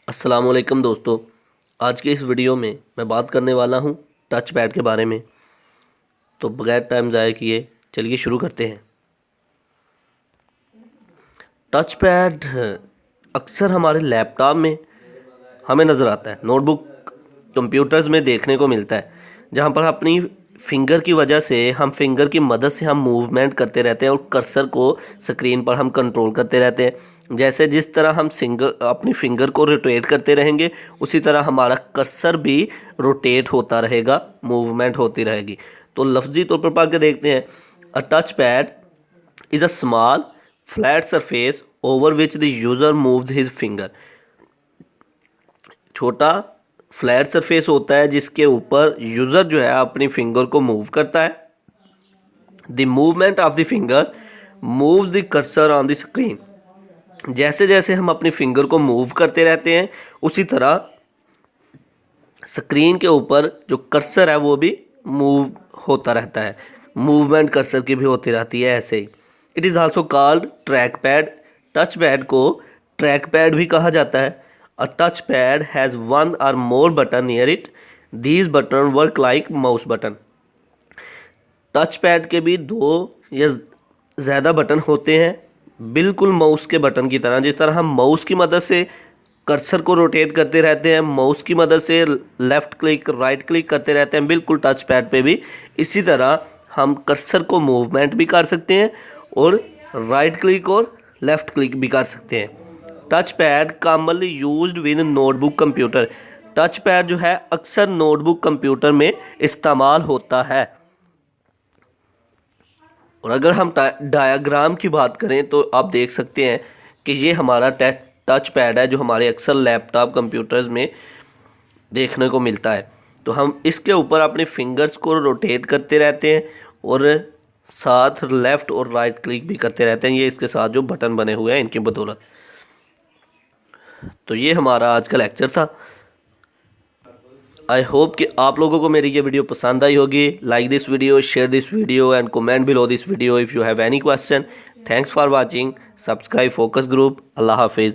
अस्सलामुअलैकुम दोस्तों। आज के इस वीडियो में मैं बात करने वाला हूं टच पैड के बारे में। तो बगैर टाइम ज़ाया किए चलिए शुरू करते हैं। टच पैड अक्सर हमारे लैपटॉप में हमें नज़र आता है, नोटबुक कंप्यूटर्स में देखने को मिलता है, जहां पर अपनी फिंगर की वजह से हम फिंगर की मदद से हम मूवमेंट करते रहते हैं और कर्सर को स्क्रीन पर हम कंट्रोल करते रहते हैं। जैसे जिस तरह हम अपनी फिंगर को रोटेट करते रहेंगे, उसी तरह हमारा कर्सर भी रोटेट होता रहेगा, मूवमेंट होती रहेगी। तो लफ्जी तौर पर पढ़ के देखते हैं। अ touch pad is a small flat surface over which the user moves his finger. छोटा फ्लैट सरफेस होता है जिसके ऊपर यूज़र जो है अपनी फिंगर को मूव करता है। The movement of the finger moves the cursor on the screen. जैसे जैसे हम अपनी फिंगर को मूव करते रहते हैं, उसी तरह स्क्रीन के ऊपर जो कर्सर है वो भी मूव होता रहता है। मूवमेंट कर्सर की भी होती रहती है ऐसे ही। It is also called track pad. Touch pad को ट्रैक पैड भी कहा जाता है। A touch pad has one or more button near it. These button work like mouse button. Touch pad के भी दो या ज़्यादा बटन होते हैं, बिल्कुल माउस के बटन की तरह। जिस तरह हम माउस की मदद से कर्सर को रोटेट करते रहते हैं, माउस की मदद से लेफ़्ट क्लिक राइट क्लिक करते रहते हैं, बिल्कुल टच पैड पे भी इसी तरह हम कर्सर को मूवमेंट भी कर सकते हैं और राइट क्लिक और लेफ़्ट क्लिक भी कर सकते हैं। Touch pad commonly used with notebook computer. Touch pad जो है अक्सर नोटबुक कंप्यूटर में इस्तेमाल होता है। और अगर हम डायग्राम की बात करें तो आप देख सकते हैं कि ये हमारा टच पैड है जो हमारे अक्सर लैपटॉप कंप्यूटर्स में देखने को मिलता है। तो हम इसके ऊपर अपने फिंगर्स को रोटेट करते रहते हैं और साथ लेफ़्ट और राइट क्लिक भी करते रहते हैं, ये इसके साथ जो बटन बने हुए हैं इनकी बदौलत। तो ये हमारा आज का लेक्चर था। आई होप कि आप लोगों को मेरी ये वीडियो पसंद आई होगी। Like this video, share this video and comment below this video if you have any question. Thanks for watching. Subscribe focus group. अल्लाह हाफिज़।